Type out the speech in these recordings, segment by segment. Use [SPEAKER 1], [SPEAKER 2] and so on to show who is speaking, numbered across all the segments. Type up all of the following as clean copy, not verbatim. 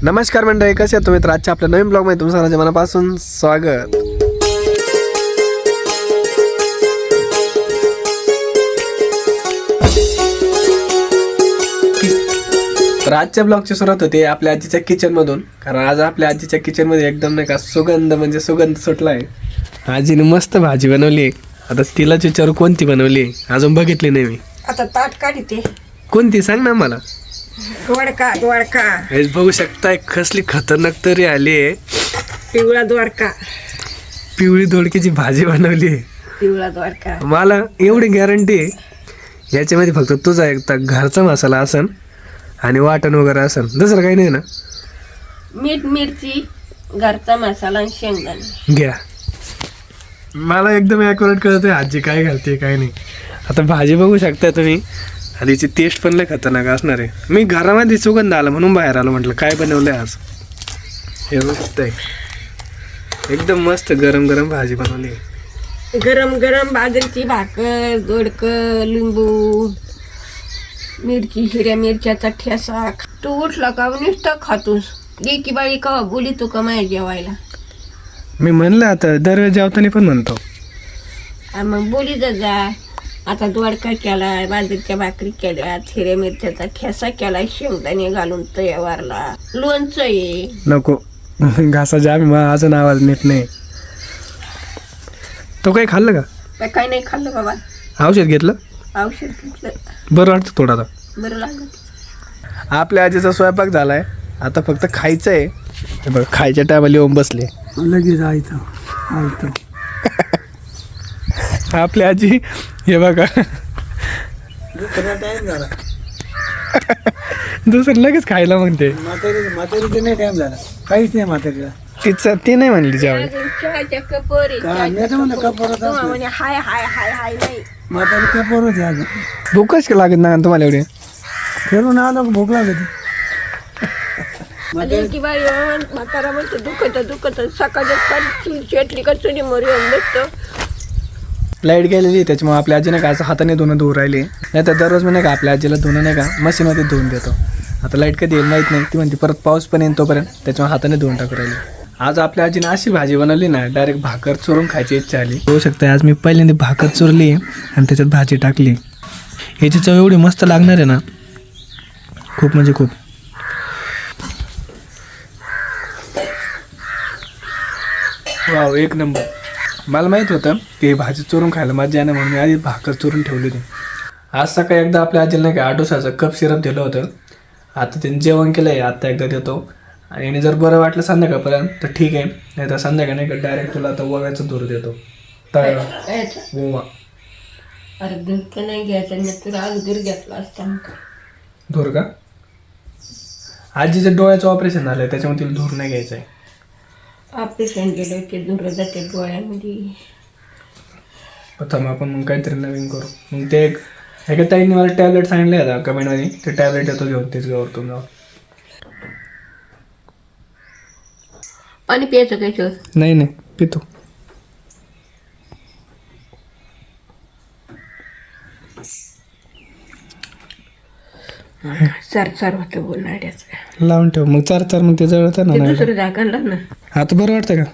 [SPEAKER 1] नमस्कार मंडळी, कसे आहात तुम्ही? तर आजच्या आपल्या नवीन ब्लॉगमध्ये तुमचं सर्वांच्या मनापासून स्वागत. तर आजच्या ब्लॉगची सुरुवात होते आपल्या आजीच्या किचनमधून, कारण आज आपल्या आजीच्या किचनमध्ये एकदम नाही का सुगंध सुटला आहे. आजीने मस्त भाजी बनवली. आता तिलाच विचारू कोणती बनवली, अजून बघितली नाही मी.
[SPEAKER 2] आता ताट काढते.
[SPEAKER 1] कोणती सांग ना मला.
[SPEAKER 2] दोडका दोडका
[SPEAKER 1] हेच बघू शकताय, कसली खतरनाक तरी आली आहे.
[SPEAKER 2] पिवळा दोडका,
[SPEAKER 1] पिवळी दोडक्याची भाजी बनवली.
[SPEAKER 2] पिवळा दोडका.
[SPEAKER 1] मला एवढी गॅरंटी आहे याच्यामध्ये फक्त तुझा एकदा घरचा मसाला असन आणि वाटण वगैरे असन, दुसरं काही नाही ना.
[SPEAKER 2] मीठ मिरची घरचा मसाला आणि शेंगदाणे
[SPEAKER 1] घ्या. मला एकदम ॲक्युरेट कळतंय आजी काय घालते काय नाही. आता भाजी बघू शकता तुम्ही, आणि तिची टेस्ट पण लय खतरनाक असणार आहे. मी घरामध्ये सुगंध आला म्हणून बाहेर आलो, म्हटलं काय बनवलंय आज. हे बघताय एकदम मस्त गरम गरम भाजी बनवली.
[SPEAKER 2] गरम गरम बाजरीची भाकर, दोडकं, लिंबू, मिरची, हिरव्या मिरच्याचा ठेसा. तू उठला का नुसतं खातोस. लेकी बाई का बोली तू का माय जेवायला.
[SPEAKER 1] मी म्हणलं आता दरवेळेस जेवताना पण म्हणतो.
[SPEAKER 2] मग बोली जा. आता दोडका केलाय, बाजरीच्या भाकरी केल्या, हिरव्या मिरच्याचा ठेसा केलाय, शेंगदाणे घालून तयारला, लोणचं आहे.
[SPEAKER 1] नको घासा जा, मी अजून आवाज नीट नाही. तो काही खाल्लं का?
[SPEAKER 2] काय नाही खाल्लं बाबा.
[SPEAKER 1] औषध घेतलं?
[SPEAKER 2] औषध घेतलं.
[SPEAKER 1] बरं वाटतं थोडं आता.
[SPEAKER 2] बरं लागत.
[SPEAKER 1] आपल्या आजीचा स्वयंपाक झालाय, आता फक्त खायचं आहे. हे बघ खायच्या टायमाला येऊन बसले
[SPEAKER 3] लगेच आयतं
[SPEAKER 1] आपली आजी. हे बघा
[SPEAKER 3] टाइम झाला.
[SPEAKER 1] दुसरं लगेच खायला म्हणते.
[SPEAKER 3] म्हातारीचं नाही टाइम झाला, काहीच नाही म्हातारीला.
[SPEAKER 1] तिचं ती नाही म्हणली जेवण.
[SPEAKER 2] चहाच्या कपर आहे,
[SPEAKER 3] काय मी तर म्हणलं कपरच
[SPEAKER 2] तुम्हाला म्हणे हाय हाय हाय हाय नाही.
[SPEAKER 3] म्हातारी कपरच आहे अजून.
[SPEAKER 1] भूकच लागत ना तुम्हाला एवढी.
[SPEAKER 3] फिरून आलो की भूक लागली.
[SPEAKER 2] की बाई म्हातारा म्हणतो दुखत सकाळच्या शेटली का चुनी मोरी येऊन बसतो.
[SPEAKER 1] लाईट गेलेली त्याच्यामुळे आपल्या आजीने का असं हाताने धुणं धुवून राहिली. नाही तर दररोज मी नाही का आपल्या आजीला धुणं नाही का मशीनमध्ये धुवून देतो. आता लाईट कधी येईल माहीत नाही. ती म्हणते परत पाऊस पण येईल तोपर्यंत, त्याच्यामुळे हाताने धुवून टाकू राहिली. आज आपल्या आजीने अशी भाजी बनवली ना, डायरेक्ट भाकर चुरून खायची इच्छा आली. होऊ शकतं आज मी पहिल्यांदा भाकर चुरली आणि त्याच्यात भाजी टाकली. याची चव एवढी मस्त लागणार आहे ना, खूप म्हणजे खूप. वाव, एक नंबर. मला माहीत होतं की भाजी चुरून खायला मजा येणं, म्हणून मी आधी भाकर चुरून ठेवली होती. आज सकाळी एकदा आपल्या आजीला नाही का 8 दिवसाचं कप सिरप दिलं होतं. आता त्यांनी जेवण केलं आहे, आता एकदा देतो. आणि जर बरं वाटलं संध्याकाळपर्यंत तर ठीक आहे, नाही तर संध्याकाळ नाही का डायरेक्ट तुला आता ओव्याचं धूर देतो. ओवा
[SPEAKER 2] अरे दूध तर नाही घ्यायचं, मी तुला आज दूर घेतला असता.
[SPEAKER 1] धूर का? आजीचं डोळ्याचं ऑपरेशन झालं आहे, त्याच्यामुळे तिला धूर नाही घ्यायचं आहे.
[SPEAKER 2] ऑपरेशन केलं ते दूर जाते डोळ्यामध्ये.
[SPEAKER 1] प्रथम आपण मग काहीतरी नवीन करू. मग ते एका ताईंनी मला टॅबलेट सांगितले आता कमेंटमध्ये, ते टॅबलेट येतो घेऊन तेच गावर जाऊ.
[SPEAKER 2] पाणी प्यायचं काय?
[SPEAKER 1] नाही पितो.
[SPEAKER 2] चार होतं बोलणाऱ्याचं.
[SPEAKER 1] लावून ठेव मग चार मग ते जळतं ना. नाही
[SPEAKER 2] दुसरं जागा ना.
[SPEAKER 1] आता बरं वाटतं का?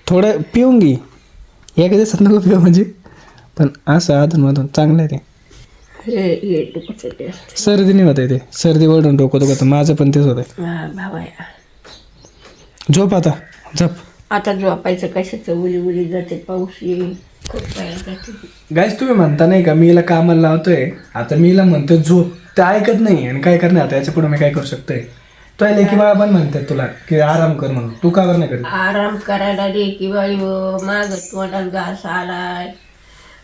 [SPEAKER 1] थोडं पिऊन घे, एका दिवसात नको पिऊ म्हणजे, पण असं अधूनमधून चांगलं आहे ते.
[SPEAKER 2] हे डोकं ते
[SPEAKER 1] सर्दी नाही होत आहे, ते सर्दी ओढून डोकं दुखतं. माझं पण तेच होतं.
[SPEAKER 2] भावाया
[SPEAKER 1] झोप आता, झोप.
[SPEAKER 2] आता झोपायचं कशाचं, उली जाते, पाऊस येईल, खूप पाया जाते.
[SPEAKER 1] गाईस तुम्ही म्हणता नाही का मी हिला कामाला लावतोय, आता मी हिला म्हणतोय झोप, ते ऐकत नाही. आणि काय करणार आता, याच्या पुढे मी काय करू शकतोय? तो लेकी बाळा पण म्हणतात तुला की आराम कर म्हणून, तू का नाही करत?
[SPEAKER 2] आराम करायला रे की बाई माग तोंडात घास आलाय.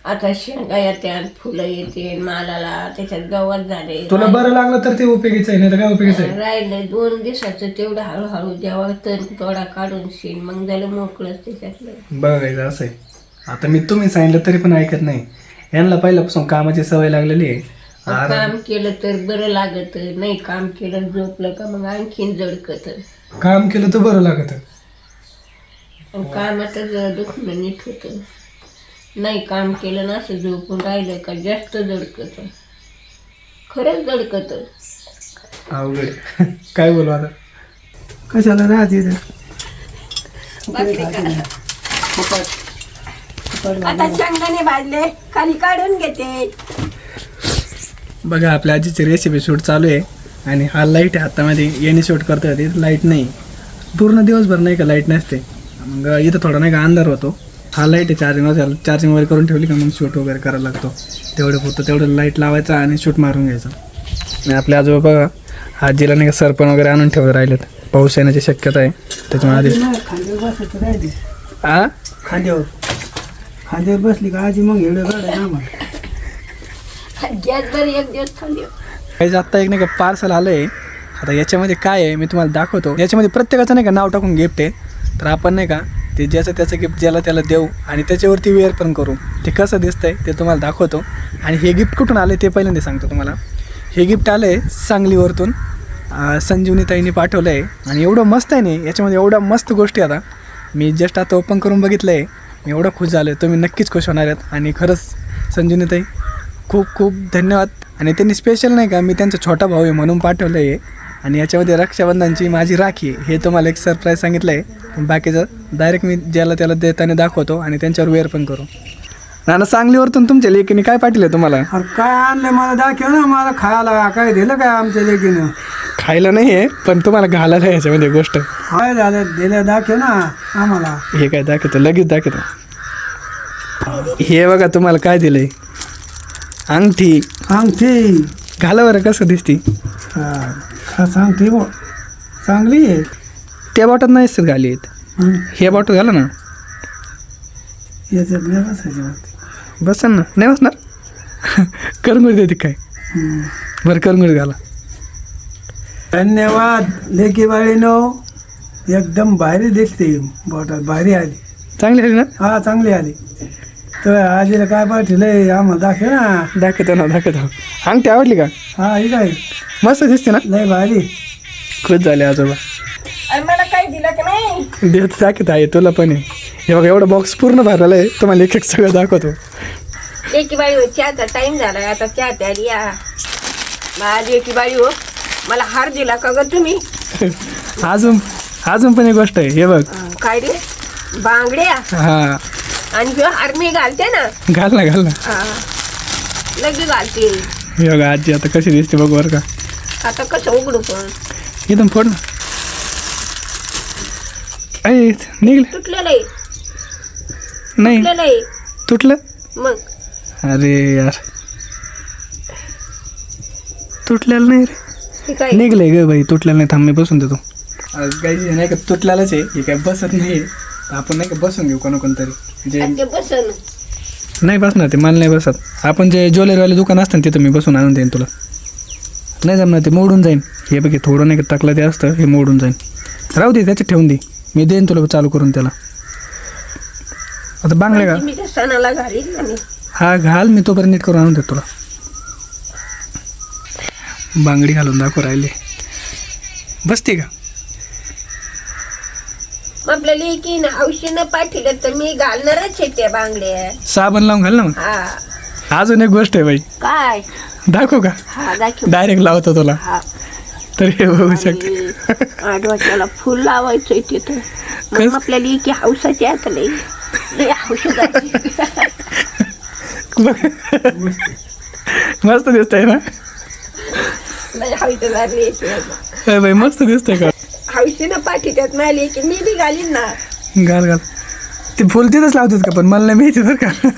[SPEAKER 2] आता शेंगा येते, फुलं येते, मालाला त्याच्यात गवत झाले.
[SPEAKER 1] तुला बरं लागलं तर ते उपयोगीचं आहे, नाही तर काय उपयोगीचं आहे?
[SPEAKER 2] राहिलं 2 दिवसाचं तेवढं हळूहळू जेव्हा तर तोडा काढून शेण मग झालं मोकळंच त्याच्यातलं.
[SPEAKER 1] बघायचं असं आहे. आता मी तुम्ही सांगितलं तरी पण ऐकत नाही. यांना पहिल्यापासून कामाची सवय लागलेली आहे.
[SPEAKER 2] काम केलं तर बरं लागत, नाही काम केलं झोपलं का मग आणखीन जडकत.
[SPEAKER 1] काम केलं तर बरं लागत.
[SPEAKER 2] कामातच दुखणं नीट होतं. नाही काम केलं ना असं झोपून राहिलं का जास्त जडकत. खरंच जडकत.
[SPEAKER 1] अवघड काय बोलू आता.
[SPEAKER 3] कशाला राहते इथे?
[SPEAKER 2] भाकरी करा. आता शेंगदाणे भाजले खाली काढून घेते.
[SPEAKER 1] बघा आपल्या आजीची रेसिपी शूट चालू आहे आणि हा लाईट आहे हातामध्ये याने शूट करता येते. लाईट नाही पूर्ण दिवसभर नाही का लाईट नसते. मग इथं थोडा नाही का अंधार होतो. हा लाईट आहे चार्जिंग वगैरे करून ठेवली का मग शूट वगैरे करायला लागतो. तेवढं पुरतं तेवढं लाईट लावायचा आणि शूट मारून घ्यायचं. आणि आपल्या आजोबा बघा आजीला नाही का सरपण वगैरे आणून ठेवत राहिलेत. पाऊस येण्याची शक्यता आहे त्याच्यामुळे आधी
[SPEAKER 3] खांद्यावर बसायचं राहते.
[SPEAKER 1] आ
[SPEAKER 3] खांद्यावर बसली का आजी मग एवढं काढायचं आम्हाला.
[SPEAKER 2] गॅसवर एक दिवस खाली.
[SPEAKER 1] काही आत्ता एक नाही का पार्सल आलं आहे. आता याच्यामध्ये काय आहे मी तुम्हाला दाखवतो. याच्यामध्ये प्रत्येकाचं नाही का नाव टाकून गिफ्ट आहे. तर आपण नाही का ते ज्याचं त्याचं गिफ्ट ज्याला त्याला देऊ आणि त्याच्यावरती वेअर पण करू. ते कसं दिसतंय ते तुम्हाला दाखवतो. आणि हे गिफ्ट कुठून आलं ते पहिल्यांदा सांगतो तुम्हाला. हे गिफ्ट आलं आहे सांगलीवरतून. संजीवनी ताईने पाठवलं आहे आणि एवढं मस्त आहे नाही याच्यामध्ये एवढ्या मस्त गोष्टी. आता मी जस्ट आता ओपन करून बघितलं आहे. मी एवढं खुश झालो आहे. तुम्ही नक्कीच खुश होणार आहेत. आणि खरंच संजीवनी ताई खूप खूप धन्यवाद. आणि त्यांनी स्पेशल नाही का मी त्यांचा छोटा भाऊ आहे म्हणून पाठवलं आहे. आणि याच्यामध्ये रक्षाबंधनची माझी राखी आहे हे तुम्हाला एक सरप्राईज सांगितलं आहे. पण बाकीचं डायरेक्ट मी ज्याला त्याला देताना दाखवतो आणि त्यांच्यावर वेअर पण करू. नाना सांगलीवरतून तुमच्या लेकीने काय पाठवलं तुम्हाला?
[SPEAKER 3] अरे काय आणलं मला दाखव ना. मला खायला काय दिलं काय आमच्या लेकीनं?
[SPEAKER 1] खायला नाही आहे पण तुम्हाला घालायला आहे याच्यामध्ये गोष्ट.
[SPEAKER 3] काय झालं दिलं दाखव ना आम्हाला.
[SPEAKER 1] हे काय दाखवतो लगेच दाखवतो. हे बघा तुम्हाला काय दिलंय अंगठी.
[SPEAKER 3] अंगठी
[SPEAKER 1] घाला बरं कसं दिसती.
[SPEAKER 3] सांगते बो चांगली आहे.
[SPEAKER 1] त्या बॉटल नाही सर घाली आहेत. हे बॉटल घाला ना.
[SPEAKER 3] याच्यात नाही बसायची वाटते.
[SPEAKER 1] बसा ना. नाही बसणार करंगुडी देते काय. बरं करंगुडी घाला.
[SPEAKER 3] धन्यवाद लेकी बाळीनो. एकदम भारी दिसते बॉटल. भारी आली.
[SPEAKER 1] चांगली आली ना.
[SPEAKER 3] हा चांगली आली. तर आजीला काय पाठवलंय आम्हाला दाखव ना.
[SPEAKER 1] दाखवतो. अंगठी आवडली का?
[SPEAKER 3] हा ही काय
[SPEAKER 1] मस्त दिसते ना.
[SPEAKER 3] लय भारी.
[SPEAKER 1] खुश झाले आजोबा.
[SPEAKER 2] आणि मला काही दिलं की नाही.
[SPEAKER 1] देत दाखवत आहे तुला पण आहे. हे बघा एवढं बॉक्स पूर्ण भरलेलं आहे. तुम्हाला एक एक सगळं दाखवतो.
[SPEAKER 2] लेकी बाळी हो चहाचा टाइम झालाय आता चहा तयारी या. माझी लेकी बाळी हो मला हार दिला का ग तुम्ही?
[SPEAKER 1] अजून पण एक गोष्ट आहे. हे बघ
[SPEAKER 2] काय रे बांगड्या.
[SPEAKER 1] हा
[SPEAKER 2] आणि ह्यो हार मी घालते ना.
[SPEAKER 1] घाल ना.
[SPEAKER 2] हा लगे घालते.
[SPEAKER 1] हे बघा आजी आता कशी दिसते बघ बरं का.
[SPEAKER 2] आता कसं उघडू पण
[SPEAKER 1] एकदम फोड ना. अरे निघलं
[SPEAKER 2] तुटलेलं आहे.
[SPEAKER 1] नाही
[SPEAKER 2] तुटलेलं आहे
[SPEAKER 1] तुटलं.
[SPEAKER 2] मग.
[SPEAKER 1] अरे यार तुटलेलं नाही रे.
[SPEAKER 2] हे काय
[SPEAKER 1] निघलंय ग बाई. तुटलेलं नाही. थांब मी बसून देतो. काही नाही का तुटलेलंच आहे. हे काय बसत नाही. आपण नाही का बसून घेऊ कोणतरी जे
[SPEAKER 2] ते बसन.
[SPEAKER 1] नाही बसणार ते मला नाही बसत. आपण जे ज्वेलरीवाले दुकान असतं तिथं मी बसून आणून देईन तुला. नाही जमणार ते मोडून जाईन. हे बघ थोडं नाही का टाकलं ते असतं हे मोडून जाईन. राहू दे त्याच्यात ठेवून दे. मी देईन तुला चालू करून त्याला. आता बांगड्या घाल.
[SPEAKER 2] मी त्या सणाला घालीन ना मी.
[SPEAKER 1] हा घाल मी तोपर्यंत नीट करून आणून देतो तुला. बांगडी घालून दाखव राहिले. बसते का?
[SPEAKER 2] आपल्या लेकीनं औषधं पाठवलं तर मी घालणारच आहे त्या बांगड्या.
[SPEAKER 1] साबण लावून घाल ना मग.
[SPEAKER 2] हा
[SPEAKER 1] अजून एक गोष्ट आहे बाई.
[SPEAKER 2] काय.
[SPEAKER 1] दाखव का?
[SPEAKER 2] हा दाखव.
[SPEAKER 1] डायरेक्ट लावतो तुला.
[SPEAKER 2] हा
[SPEAKER 1] तर हे बघू शकते.
[SPEAKER 2] आडवाच्याला फुल लावायचंय तिथं. मग आपल्या लेकी हौसाची आता लई औषधाची.
[SPEAKER 1] मस्त दिसतंय ना.
[SPEAKER 2] लई हौस झाली.
[SPEAKER 1] अरे बाई मस्त दिसतंय का.
[SPEAKER 2] हौशीनं पाठवतात माझ्या लेकी मी बी घालीन ना.
[SPEAKER 1] घाल ते फुल तिथंच लावतात का पण मला नाही माहिती बरं का.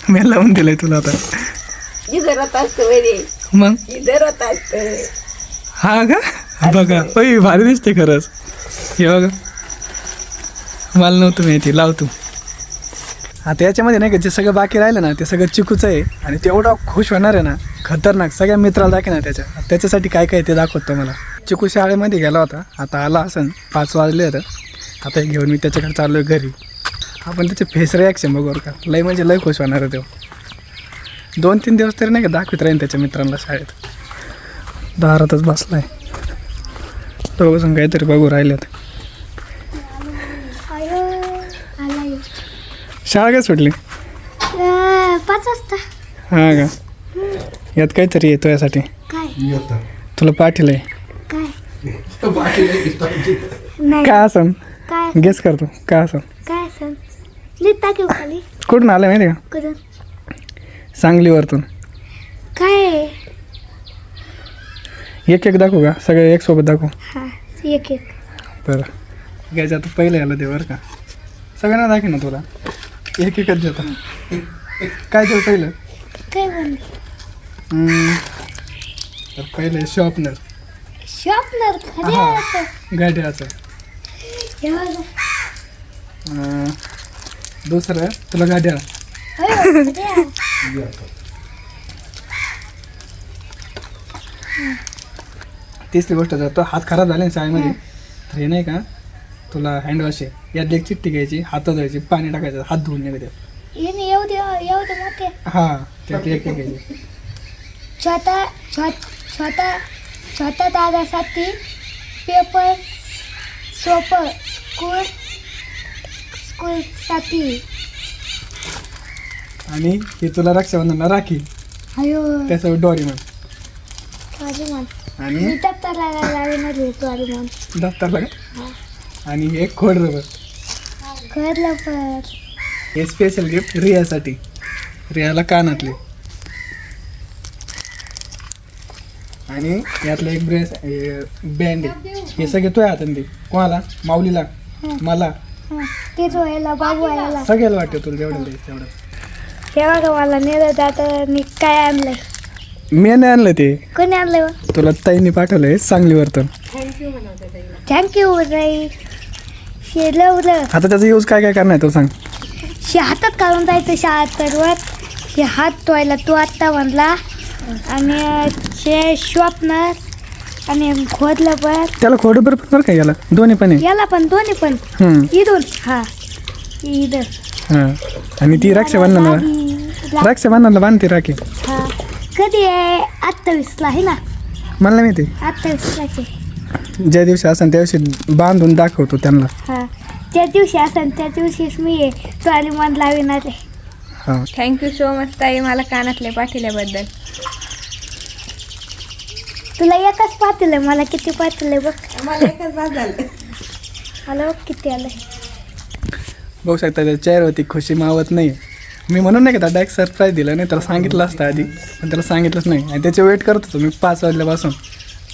[SPEAKER 1] मी लावून दिलंय तुला आता.
[SPEAKER 2] इजरत असतं वरे.
[SPEAKER 1] मग
[SPEAKER 2] इजरत असतं.
[SPEAKER 1] हा का बघा. ओय भारी दिसते खरंच. हे बघा मला नव्हतं माहिती. लाव तू. आता याच्यामध्ये नाही का जे सगळं बाकी राहिलं ना ते सगळं चिकूचं आहे. आणि ते एवढा खुश होणार आहे ना खतरनाक. सगळ्या मित्राला दाखवणार त्याच्यासाठी काय काय ते दाखवतो मला. चिकू शाळेमध्ये गेला होता. आता आला असं 5 वाजले होतं. आता हे घेऊन मी त्याच्याकडे चाललो आहे घरी. आपण त्याचे फेस रिॲक्शन बघू का. लय म्हणजे लय खुश होणार आहे तो. 2-3 दिवस तरी नाही का दाखवत राहीन त्याच्या मित्रांना शाळेत. दारातच बसलाय तो बसून काहीतरी बघू राहिलेत. शाळा काय सुटली?
[SPEAKER 4] 5 वाजता.
[SPEAKER 1] हा का. यात काहीतरी येतो यासाठी
[SPEAKER 4] काय
[SPEAKER 1] तुला पाठीलंय.
[SPEAKER 4] काय नाही
[SPEAKER 1] काय असं
[SPEAKER 4] काय
[SPEAKER 1] गेस करतो काय असं
[SPEAKER 4] काय सण नीट टाकीव खाली
[SPEAKER 1] कुठून आलं माहिती का
[SPEAKER 4] करून
[SPEAKER 1] सांगलीवरतून.
[SPEAKER 4] काय
[SPEAKER 1] एक एक दाखवू का सगळे एक सोबत दाखवू.
[SPEAKER 4] हा एक एक
[SPEAKER 1] बरं घ्यायचं आता पहिलं याला दे बरं का सगळ्यांना दाखव ना तुला एक एकच देतो. काय देऊ पहिलं
[SPEAKER 4] काय म्हणले
[SPEAKER 1] तर पहिलं शॉपनर
[SPEAKER 4] शॉपनर खरे
[SPEAKER 1] गाड्याचं. दुसरं तुला गाड्या. तिसरी गोष्ट जर तो हात खराब झाले ना शाळेमध्ये तर हे नाही का तुला हँडवॉश आहे यात एक चिठ्ठी घ्यायची हातात धुवायची पाणी टाकायचं हात धुवून निघते.
[SPEAKER 4] येणे एवढे मोठे
[SPEAKER 1] हां त्यात एक घ्यायची.
[SPEAKER 4] छोट्या दादासाठी पेपर सोपं स्कूलसाठी
[SPEAKER 1] आणि हे तुला रक्षाबंधनला राखी
[SPEAKER 4] अयो
[SPEAKER 1] त्यासोबत डोरीमन
[SPEAKER 4] स्वाभिमान
[SPEAKER 1] आणि
[SPEAKER 4] मी दप्तरला लावणार स्वाभिमान
[SPEAKER 1] दफ्तरला का आणि हे खोड रबर.
[SPEAKER 4] कळलं पण
[SPEAKER 1] हे स्पेशल गिफ्ट रियासाठी रियाला कानातले. आणि यातलं एक ब्रेस बँड आहे हे सगळे तुझ्या हातात दे कोणाला माऊलीला मला
[SPEAKER 4] ते जोयला बाबू यायला
[SPEAKER 1] सगळ्याला वाटतं तुला जेवढं द्यायचं तेवढं.
[SPEAKER 4] हे बघा मला नेलं जातं मी काय आणलंय
[SPEAKER 1] मी नाही आणलं ते
[SPEAKER 4] कोणी आणलंय
[SPEAKER 1] तुला ताईंनी पाठवलंय सांगलीवरतून.
[SPEAKER 4] थँक्यू राई हे लवलं
[SPEAKER 1] आता त्याचा यूज काय काय करणार आहे तो सांग.
[SPEAKER 4] हे हातात काढून जायचं शाळेत तर हे हात धुवायला तू आत्ता म्हणला आणि हे शॉपनर आणि खोदलं पण
[SPEAKER 1] त्याला खोड रबर पण बरं का याला दोन्ही पण आहे.
[SPEAKER 4] याला पण दोन्ही पण इथून हा इथं
[SPEAKER 1] हां आणि ती रक्षाबंधनाला रक्षाबंधनाला बांधते राखी.
[SPEAKER 4] हा कधी आहे 28ला आहे ना
[SPEAKER 1] मला नाही माहिती
[SPEAKER 4] 28ला
[SPEAKER 1] ज्या दिवशी असेल त्या दिवशी बांधून दाखवतो त्यांना.
[SPEAKER 4] हा त्या दिवशी असेल त्या दिवशीच मी स्वाभिमान लाविणार आहे.
[SPEAKER 1] हां
[SPEAKER 5] थँक्यू सो मच ताई मला कानातले पाठवल्याबद्दल.
[SPEAKER 4] तुला एकच पाठवलंय मला किती पाठवलंय बघ
[SPEAKER 5] मला एकच बाद झालं.
[SPEAKER 4] मला बघ किती आलंय.
[SPEAKER 1] बघू शकता त्याच्या चेहऱ्यावरती खुशी मावत नाही. मी म्हणून नाही का डायरेक्ट सरप्राईज दिलं नाही त्याला सांगितलं असतं आधी पण त्याला सांगितलंच नाही आणि त्याचे वेट करत होतो मी 5 वाजल्यापासून.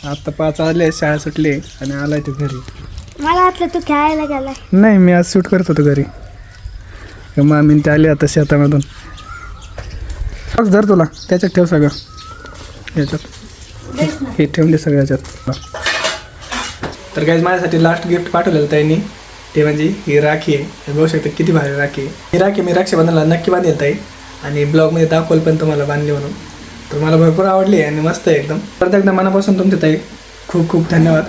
[SPEAKER 1] आत्ता 5 वाजले शाळा सुटली आणि आलाय तो घरी.
[SPEAKER 4] मला वाटलं तू खेळायला गेलाय.
[SPEAKER 1] नाही मी आज शूट करत होतो घरी. मामीन ते आले आता शेतामधून. बघ धर तुला त्याच्यात ठेव सगळं याच्यात हे ठेवून दे सगळं याच्यात. तर काही माझ्यासाठी लास्ट गिफ्ट पाठवलेलं त्यांनी ते म्हणजे ही राखी आहे. हे बघू शकता किती भारी राखी आहे. ही राखी मी रक्षाबंधनाला नक्की बांधेल ताई आणि ब्लॉगमध्ये दाखवलं पण तुम्हाला बांधली म्हणून. तर मला भरपूर आवडली आणि मस्त आहे एकदम. परत एकदा मनापासून तुमचे ताई खूप खूप धन्यवाद.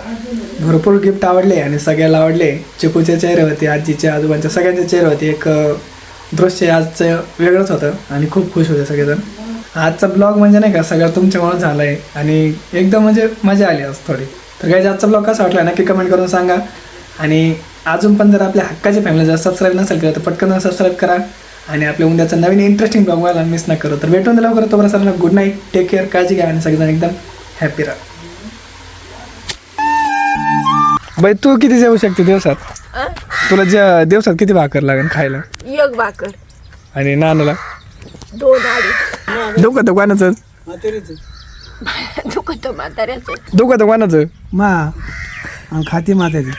[SPEAKER 1] भरपूर गिफ्ट आवडले आणि सगळ्याला आवडले. चिकूच्या चेहऱ्यावरती आजीच्या आजोबांच्या सगळ्यांच्या चेहऱ्यावरती एक दृश्य आजचं वेगळंच होतं आणि खूप खुश होते सगळेजण. आजचा ब्लॉग म्हणजे नाही का सगळं तुमच्यामुळं झालं आहे आणि एकदम म्हणजे मजा आली आज थोडी. तर काही आजचा ब्लॉग कसा वाटला नक्की कमेंट करून सांगा. आणि अजून पण जर आपल्या हक्काची फॅमिली जर सबस्क्राईब नसेल केलं तर पटकन सबस्क्राईब करा आणि आपल्या उद्याचं नवीन इंटरेस्टिंग ब्लॉग व्हायला मिस न करू. तर भेटून लवकर तोपर्यंत सर्वांना गुड नाईट टेक केअर काळजी घ्या आणि सगळेजण एकदम हॅपी राहा. बाई तू किती जेवू शकते दिवसात तुला ज्या दिवसात किती भाकर लागेल खायला
[SPEAKER 2] एक भाकर
[SPEAKER 1] आणि नानाला
[SPEAKER 2] 2-2.5
[SPEAKER 1] दुखत कोणाचं
[SPEAKER 2] दुखत म्हाताऱ्याचं
[SPEAKER 1] दुखत कोणाचं
[SPEAKER 3] मा आणि खाती माताची